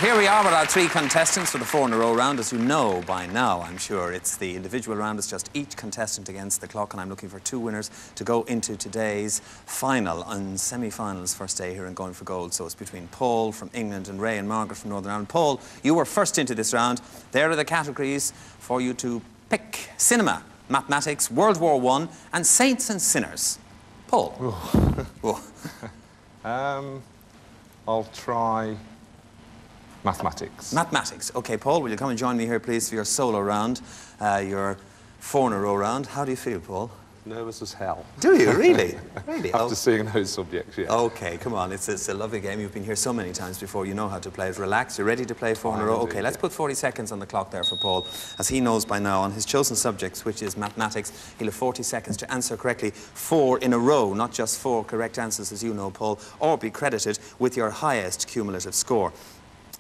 Here we are with our three contestants for the 4 in a row round. As you know by now, I'm sure, it's the individual round. It's just each contestant against the clock, and I'm looking for 2 winners to go into today's final and semi-finals first day here in Going for Gold. So it's between Paul from England and Ray and Margaret from Northern Ireland. Paul, you were first into this round. There are the categories for you to pick: cinema, mathematics, World War I, and saints and sinners. Paul. Oh. I'll try mathematics. Mathematics. OK, Paul, will you come and join me here, please, for your solo round, your 4 in a row round. How do you feel, Paul? Nervous as hell. Do you? Really? Really? After seeing those subjects, yeah. OK, come on. It's a lovely game. You've been here so many times before. You know how to play it. Relax. You're ready to play 4 in a row? OK, let's put 40 seconds on the clock there for Paul. As he knows by now, on his chosen subjects, which is mathematics, he'll have 40 seconds to answer correctly 4 in a row, not just 4 correct answers, as you know, Paul, or be credited with your highest cumulative score.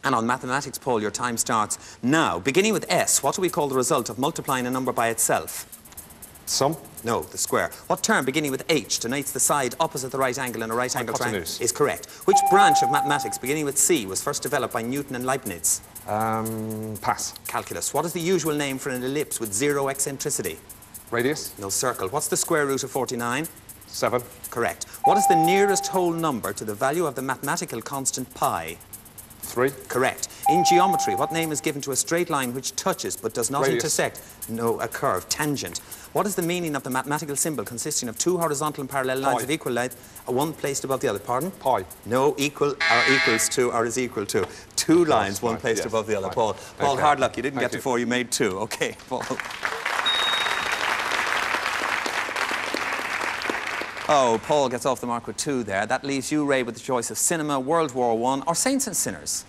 And on mathematics, Paul, your time starts now. Beginning with S, what do we call the result of multiplying a number by itself? Sum? No, the square. What term beginning with H denotes the side opposite the right angle in a right angle triangle? Is correct. Which branch of mathematics beginning with C was first developed by Newton and Leibniz? Pass. Calculus. What is the usual name for an ellipse with 0 eccentricity? Radius? No, circle. What's the square root of 49? 7. Correct. What is the nearest whole number to the value of the mathematical constant pi? 3. Correct. In geometry, what name is given to a straight line which touches but does not intersect? No, a curve. Tangent. What is the meaning of the mathematical symbol consisting of 2 horizontal and parallel lines of equal length, one placed above the other? Pardon? Pi. No, equal or equals to or is equal to. 2 lines, one placed above the other. Paul. Paul, hard luck. You didn't get to 4, you made 2. OK, Paul. Oh, Paul gets off the mark with 2 there. That leaves you, Ray, with the choice of cinema, World War I, or saints and sinners.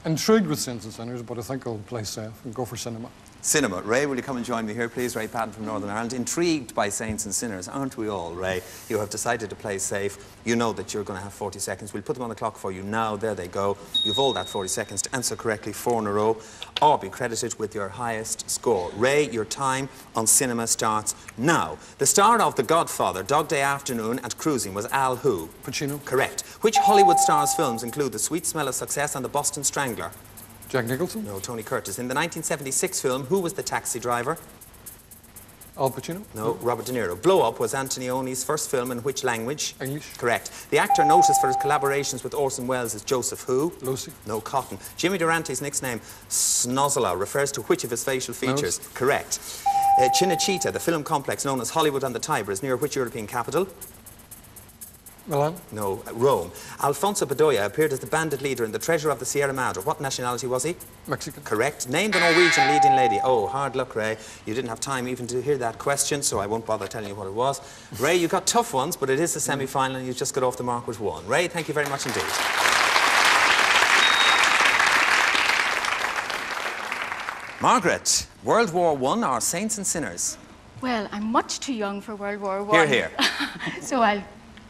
Intrigued with saints and sinners, but I think I'll play safe and go for cinema. Cinema. Ray, will you come and join me here, please? Ray Patton from Northern Ireland. Intrigued by saints and sinners, aren't we all, Ray? You have decided to play safe. You know that you're going to have 40 seconds. We'll put them on the clock for you now. There they go. You've all that 40 seconds to answer correctly 4 in a row, or be credited with your highest score. Ray, your time on cinema starts now. The star of The Godfather, Dog Day Afternoon, and Cruising was Al who? Pacino. Correct. Which Hollywood star's films include The Sweet Smell of Success and The Boston Strangler? Jack Nicholson? No, Tony Curtis. In the 1976 film, who was the taxi driver? Al Pacino? No, Robert De Niro. Blow Up was Antonioni's first film in which language? English. Correct. The actor noticed for his collaborations with Orson Welles is Joseph who? Lucy. No, Cotton. Jimmy Durante's nickname, Snozzler, refers to which of his facial features? Nose. Correct. Cinecittà, the film complex known as Hollywood on the Tiber, is near which European capital? Milan? No, Rome. Alfonso Bedoya appeared as the bandit leader in The Treasure of the Sierra Madre. What nationality was he? Mexican. Correct. Name the Norwegian leading lady. Oh, hard luck, Ray. You didn't have time even to hear that question, so I won't bother telling you what it was. Ray, you got tough ones, but it is the semi-final and you just got off the mark with 1. Ray, thank you very much indeed. Margaret, World War I or saints and sinners? Well, I'm much too young for World War I. Hear, hear. So I'll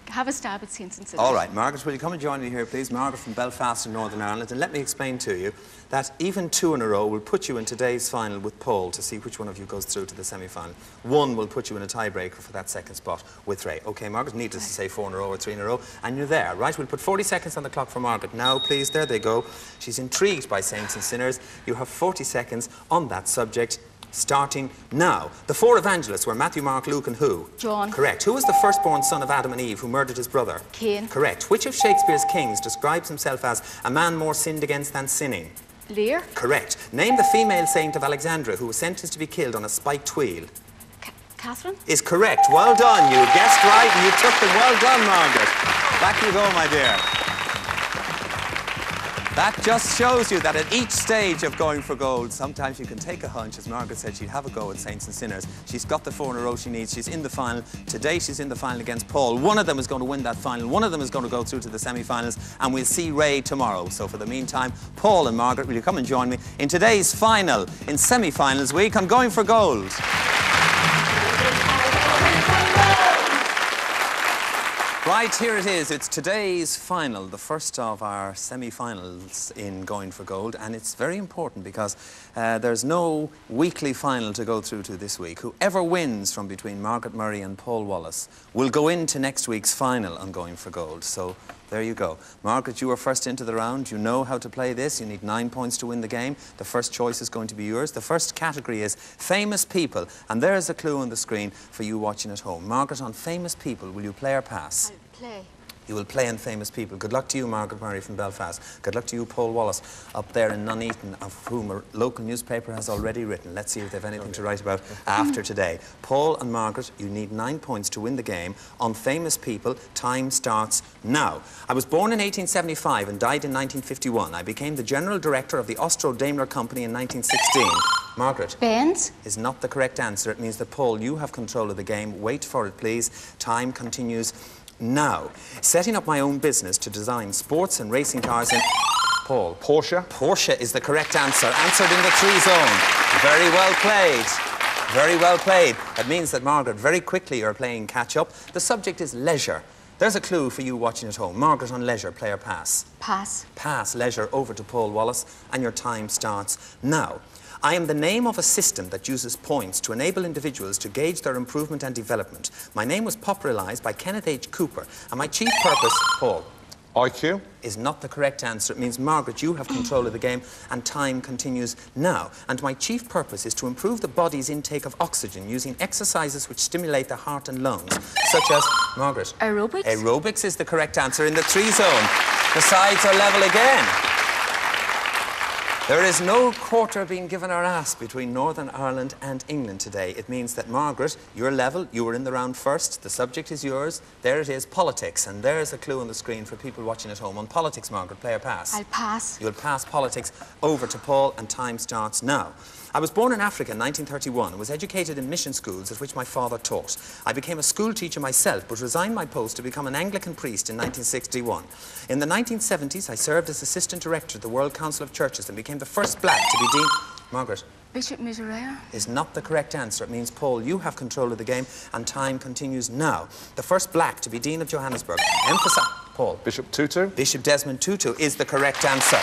have a stab at saints and sinners. All right, Margaret, will you come and join me here, please? Margaret from Belfast in Northern Ireland. And let me explain to you that even 2 in a row will put you in today's final with Paul to see which one of you goes through to the semi-final. 1 will put you in a tiebreaker for that second spot with Ray. OK, Margaret, needless to say 4 in a row or 3 in a row. And you're there, right? We'll put 40 seconds on the clock for Margaret. Now, please, there they go. She's intrigued by saints and sinners. You have 40 seconds on that subject. Starting now. The 4 evangelists were Matthew, Mark, Luke, and who? John. Correct. Who was the firstborn son of Adam and Eve who murdered his brother? Cain. Correct. Which of Shakespeare's kings describes himself as a man more sinned against than sinning? Lear. Correct. Name the female saint of Alexandria who was sentenced to be killed on a spiked wheel. Catherine. Is correct. Well done. You guessed right and you took them. Well done, Margaret. Back you go, my dear. That just shows you that at each stage of Going for Gold, sometimes you can take a hunch. As Margaret said, she'd have a go at saints and sinners. She's got the 4 in a row she needs. She's in the final. Today, she's in the final against Paul. One of them is going to win that final. One of them is going to go through to the semi-finals. And we'll see Ray tomorrow. So for the meantime, Paul and Margaret, will you come and join me in today's final in semi-finals week on Going for Gold? Right, here it is. It's today's final, the first of our semi-finals in Going for Gold, and it's very important because there's no weekly final to go through to this week. Whoever wins from between Margaret Murray and Paul Wallace will go into next week's final on Going for Gold. So There you go. Margaret, you are first into the round. You know how to play this. You need 9 points to win the game. The first choice is going to be yours. The first category is famous people. And there's a clue on the screen for you watching at home. Margaret, on famous people, will you play or pass? I'll play. You will play on famous people. Good luck to you, Margaret Murray from Belfast. Good luck to you, Paul Wallace, up there in Nuneaton, of whom a local newspaper has already written. Let's see if they've anything to write about after today. Paul and Margaret, you need 9 points to win the game. On famous people, time starts now. I was born in 1875 and died in 1951. I became the general director of the Austro-Daimler Company in 1916. Margaret. Benz. Is not the correct answer. It means that, Paul, you have control of the game. Wait for it, please. Time continues now. Setting up my own business to design sports and racing cars in... Paul. Porsche. Porsche is the correct answer. Answered in the 3 zone. Very well played. Very well played. That means that, Margaret, very quickly you're playing catch-up. The subject is leisure. There's a clue for you watching at home. Margaret, on leisure, play or pass? Pass. Pass, leisure, over to Paul Wallace, and your time starts now. I am the name of a system that uses points to enable individuals to gauge their improvement and development. My name was popularised by Kenneth H. Cooper, and my chief purpose, Paul, IQ. is not the correct answer. It means, Margaret, you have control of the game, and time continues now. And my chief purpose is to improve the body's intake of oxygen using exercises which stimulate the heart and lungs, such as, Margaret. Aerobics. Aerobics is the correct answer in the 3 zone. The sides are level again. There is no quarter being given or asked between Northern Ireland and England today. It means that, Margaret, you're level, you were in the round first, the subject is yours, there it is, politics, and there's a clue on the screen for people watching at home. On politics, Margaret, play or pass? I'll pass. You'll pass politics. Over to Paul, and time starts now. I was born in Africa in 1931 and was educated in mission schools at which my father taught. I became a school teacher myself, but resigned my post to become an Anglican priest in 1961. In the 1970s, I served as assistant director of the World Council of Churches and became the first black to be deemed... Margaret. Bishop Miserea. Is not the correct answer. It means, Paul, you have control of the game, and time continues now. The first black to be Dean of Johannesburg. Emphasize... Paul. Bishop Tutu. Bishop Desmond Tutu is the correct answer.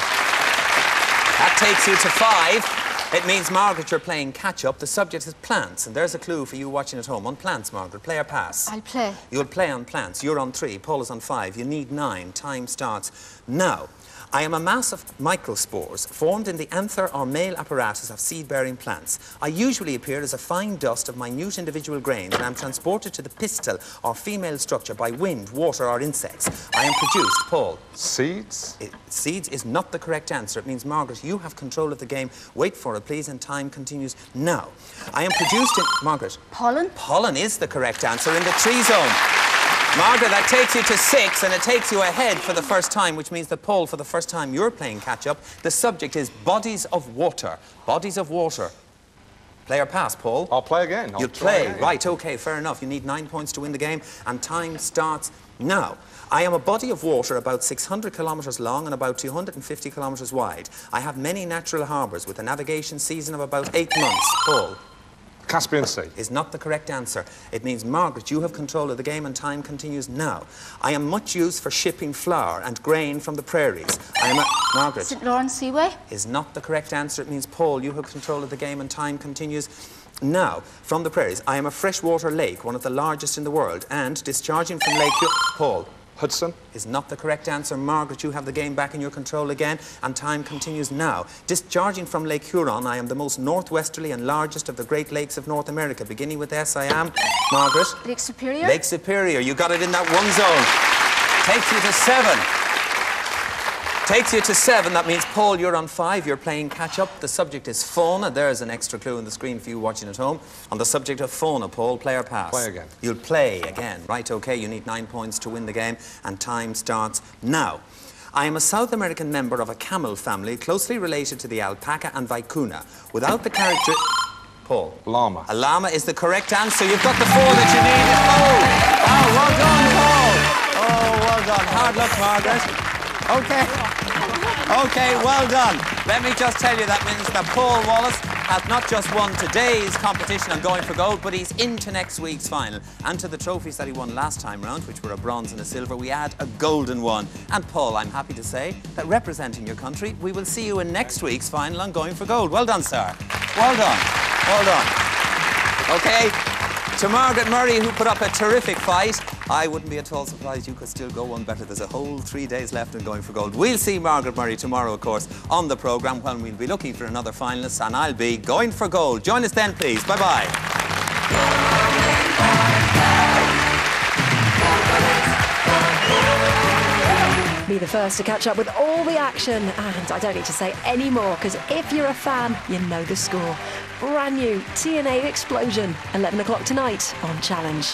That takes you to 5. It means, Margaret, you're playing catch-up. The subject is plants, and there's a clue for you watching at home. On plants, Margaret, play or pass? I'll play. You'll play on plants. You're on 3. Paul is on 5. You need 9. Time starts now. I am a mass of microspores formed in the anther or male apparatus of seed-bearing plants. I usually appear as a fine dust of minute individual grains and am transported to the pistil or female structure by wind, water or insects. I am produced, Paul. Seeds. Seeds is not the correct answer. It means, Margaret, you have control of the game. Wait for it, please, and time continues now. I am produced in... Margaret. Pollen. Pollen is the correct answer in the 3 zone. Margaret, that takes you to 6, and it takes you ahead for the first time, which means that, Paul, for the first time, you're playing catch-up. The subject is bodies of water. Bodies of water. Play or pass, Paul? I'll play again. You'll play. Right, OK, fair enough. You need 9 points to win the game, and time starts now. I am a body of water about 600 kilometres long and about 250 kilometres wide. I have many natural harbours with a navigation season of about 8 months. Paul? Caspian Sea. Is not the correct answer. It means, Margaret, you have control of the game, and time continues now. I am much used for shipping flour and grain from the prairies. I am a... Margaret. St. Lawrence Seaway. Is not the correct answer. It means, Paul, you have control of the game, and time continues now. From the prairies. I am a freshwater lake, one of the largest in the world, and discharging from Lake... Paul. Hudson. Is not the correct answer. Margaret, you have the game back in your control again, and time continues now. Discharging from Lake Huron, I am the most northwesterly and largest of the Great Lakes of North America. Beginning with S, I am... Margaret? Lake Superior. Lake Superior. You got it in that 1 zone. Takes you to 7. Takes you to 7. That means, Paul, you're on 5. You're playing catch-up. The subject is fauna. There's an extra clue on the screen for you watching at home. On the subject of fauna, Paul, play or pass? Play again. You'll play again. Right, OK. You need 9 points to win the game, and time starts now. I am a South American member of a camel family closely related to the alpaca and vicuna. Without the character... Paul. Llama. A llama is the correct answer. You've got the 4 that you need. Oh, well done, Paul. Oh, well done. Hard luck, Margaret. OK. OK, well done. Let me just tell you that means that Paul Wallace has not just won today's competition on Going for Gold, but he's into next week's final. And to the trophies that he won last time round, which were a bronze and a silver, we add a golden one. And Paul, I'm happy to say that representing your country, we will see you in next week's final on Going for Gold. Well done, sir. Well done. Well done. OK. To Margaret Murray, who put up a terrific fight. I wouldn't be at all surprised you could still go one better. There's a whole 3 days left in Going for Gold. We'll see Margaret Murray tomorrow, of course, on the programme when we'll be looking for another finalist, and I'll be going for gold. Join us then, please. Bye-bye. Be the first to catch up with all the action, and I don't need to say any more, because if you're a fan, you know the score. Brand new TNA Explosion, 11 o'clock tonight on Challenge.